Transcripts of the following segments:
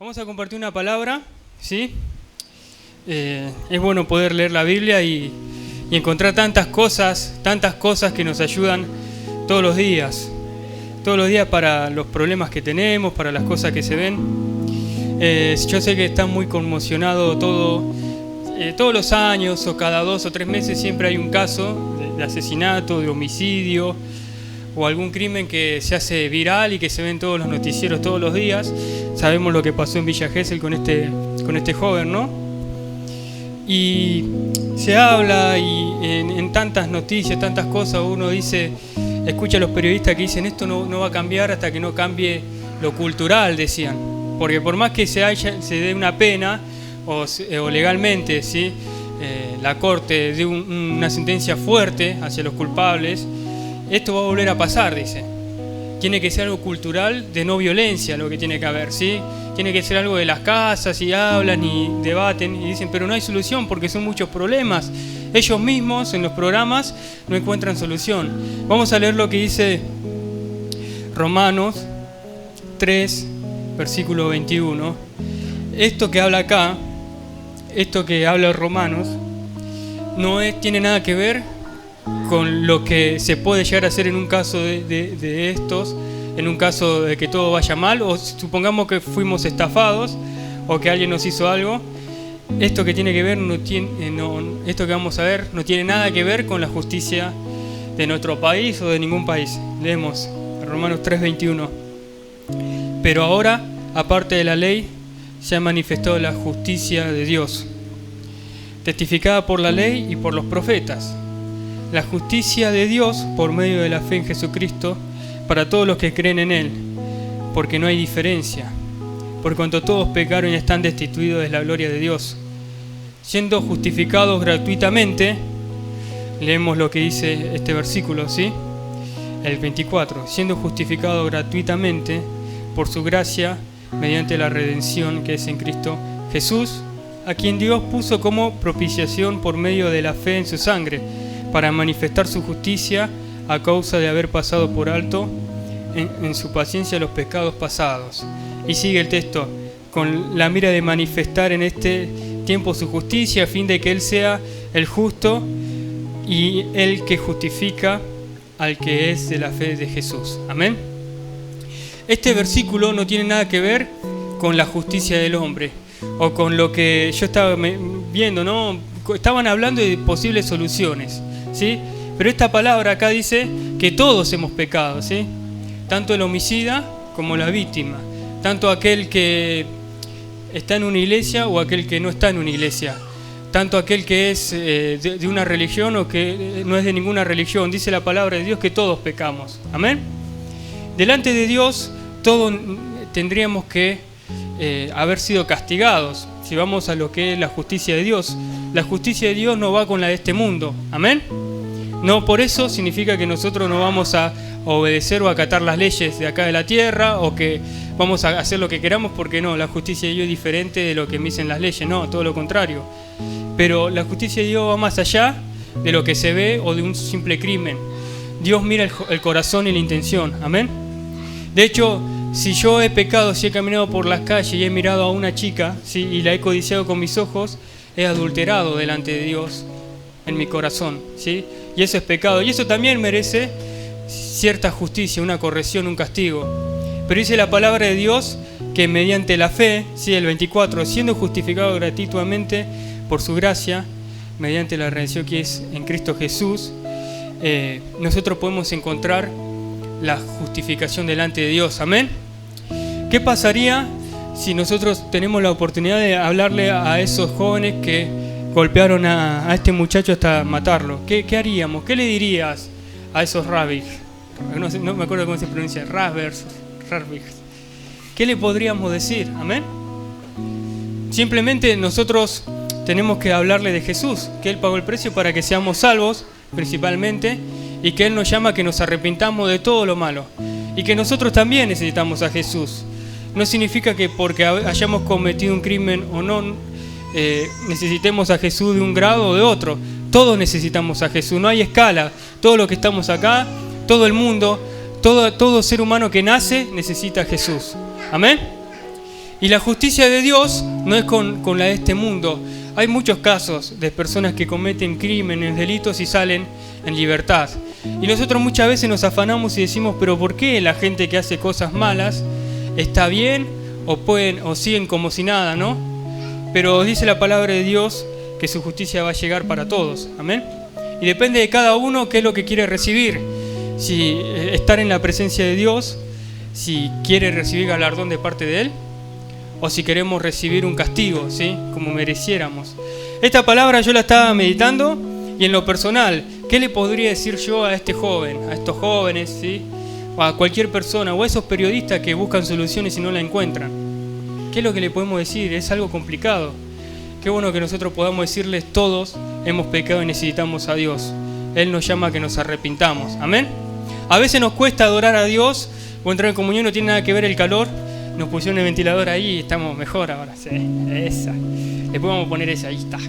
Vamos a compartir una palabra, ¿sí? Es bueno poder leer la Biblia y encontrar tantas cosas que nos ayudan todos los días para los problemas que tenemos, para las cosas que se ven. Yo sé que está muy conmocionado todo, todos los años o cada 2 o 3 meses siempre hay un caso de asesinato, de homicidio o algún crimen que se hace viral y que se ve en todos los noticieros todos los días. Sabemos lo que pasó en Villa Gesell con este joven, ¿no? Y se habla y en tantas noticias, tantas cosas, uno dice, escucha a los periodistas que dicen esto no va a cambiar hasta que no cambie lo cultural, decían. Porque por más que se dé una pena o legalmente, ¿sí? La corte dé una sentencia fuerte hacia los culpables, esto va a volver a pasar, dice. Tiene que ser algo cultural de no violencia lo que tiene que haber, ¿sí? Tiene que ser algo de las casas y hablan y debaten y dicen, pero no hay solución porque son muchos problemas. Ellos mismos en los programas no encuentran solución. Vamos a leer lo que dice Romanos 3, versículo 21. Esto que habla acá, esto que habla Romanos, tiene nada que ver con lo que se puede llegar a hacer en un caso de estos, en un caso de que todo vaya mal, o supongamos que fuimos estafados o que alguien nos hizo algo. Esto que tiene que ver esto que vamos a ver no tiene nada que ver con la justicia de nuestro país o de ningún país. Leemos Romanos 3:21. Pero ahora, aparte de la ley, se ha manifestado la justicia de Dios, testificada por la ley y por los profetas. La justicia de Dios por medio de la fe en Jesucristo para todos los que creen en Él, porque no hay diferencia, por cuanto todos pecaron y están destituidos de la gloria de Dios, siendo justificados gratuitamente. Leemos lo que dice este versículo, ¿sí? El 24, siendo justificados gratuitamente por su gracia mediante la redención que es en Cristo Jesús, a quien Dios puso como propiciación por medio de la fe en su sangre, para manifestar su justicia a causa de haber pasado por alto en su paciencia los pecados pasados. Y sigue el texto, con la mira de manifestar en este tiempo su justicia, a fin de que Él sea el justo y el que justifica al que es de la fe de Jesús. Amén. Este versículo no tiene nada que ver con la justicia del hombre o con lo que yo estaba viendo, ¿no? Estaban hablando de posibles soluciones, ¿sí? Pero esta palabra acá dice que todos hemos pecado, ¿sí? Tanto el homicida como la víctima, tanto aquel que está en una iglesia o aquel que no está en una iglesia, tanto aquel que es de una religión o que no es de ninguna religión. Dice la palabra de Dios que todos pecamos. Amén. Delante de Dios todos tendríamos que haber sido castigados. Si vamos a lo que es la justicia de Dios, la justicia de Dios no va con la de este mundo. Amén. No por eso significa que nosotros no vamos a obedecer o acatar las leyes de acá de la tierra o que vamos a hacer lo que queramos, porque no, la justicia de Dios es diferente de lo que me dicen las leyes, no, todo lo contrario. Pero la justicia de Dios va más allá de lo que se ve o de un simple crimen. Dios mira el corazón y la intención. Amén. De hecho, si yo he pecado, si he caminado por las calles y he mirado a una chica, ¿sí? Y la he codiciado con mis ojos, he adulterado delante de Dios en mi corazón, ¿sí? Y eso es pecado. Y eso también merece cierta justicia, una corrección, un castigo. Pero dice la palabra de Dios que mediante la fe, ¿sí? El 24, siendo justificado gratuitamente por su gracia, mediante la redención que es en Cristo Jesús, nosotros podemos encontrar la justificación delante de Dios. Amén. ¿Qué pasaría si nosotros tenemos la oportunidad de hablarle a esos jóvenes que golpearon a este muchacho hasta matarlo? ¿Qué haríamos? ¿Qué le dirías a esos rabbis? No me acuerdo cómo se pronuncia. Rabbis. ¿Qué le podríamos decir? Amén. Simplemente nosotros tenemos que hablarle de Jesús, que Él pagó el precio para que seamos salvos, principalmente, y que Él nos llama a que nos arrepintamos de todo lo malo. Y que nosotros también necesitamos a Jesús. No significa que porque hayamos cometido un crimen o no, necesitemos a Jesús de un grado o de otro. Todos necesitamos a Jesús, no hay escala. Todos los que estamos acá, todo el mundo, todo ser humano que nace necesita a Jesús. Amén. Y la justicia de Dios no es con la de este mundo. Hay muchos casos de personas que cometen crímenes, delitos y salen en libertad. Y nosotros muchas veces nos afanamos y decimos, pero ¿por qué la gente que hace cosas malas está bien o siguen como si nada, ¿no? Pero dice la palabra de Dios que su justicia va a llegar para todos. Amén. Y depende de cada uno qué es lo que quiere recibir. Si estar en la presencia de Dios, si quiere recibir galardón de parte de Él, o si queremos recibir un castigo, ¿sí? Como mereciéramos. Esta palabra yo la estaba meditando y en lo personal, ¿qué le podría decir yo a este joven, a estos jóvenes, ¿sí? O a cualquier persona, o a esos periodistas que buscan soluciones y no la encuentran? ¿Qué es lo que le podemos decir? Es algo complicado. Qué bueno que nosotros podamos decirles todos hemos pecado y necesitamos a Dios. Él nos llama a que nos arrepintamos. Amén. A veces nos cuesta adorar a Dios o entrar en comunión, no tiene nada que ver el calor. Nos pusieron el ventilador ahí y estamos mejor ahora. Sí, esa. Después vamos a poner esa ahí. Está.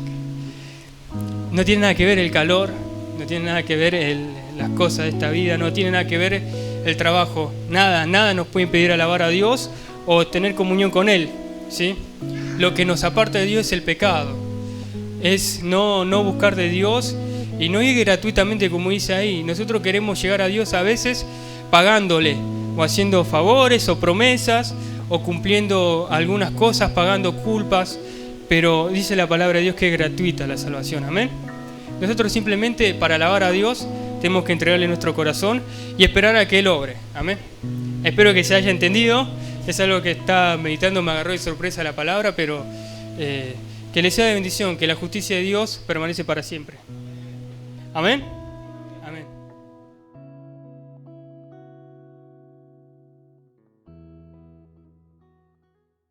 No tiene nada que ver el calor, no tiene nada que ver las cosas de esta vida, no tiene nada que ver el trabajo. Nada nos puede impedir alabar a Dios o tener comunión con Él, ¿sí? Lo que nos aparta de Dios es el pecado. Es no buscar de Dios y no ir gratuitamente como dice ahí. Nosotros queremos llegar a Dios a veces pagándole o haciendo favores o promesas o cumpliendo algunas cosas, pagando culpas, pero dice la palabra de Dios que es gratuita la salvación. Amén. Nosotros simplemente para alabar a Dios tenemos que entregarle nuestro corazón y esperar a que Él obre. Amén. Espero que se haya entendido. Es algo que está meditando, me agarró de sorpresa la palabra, pero que les sea de bendición, que la justicia de Dios permanece para siempre. Amén.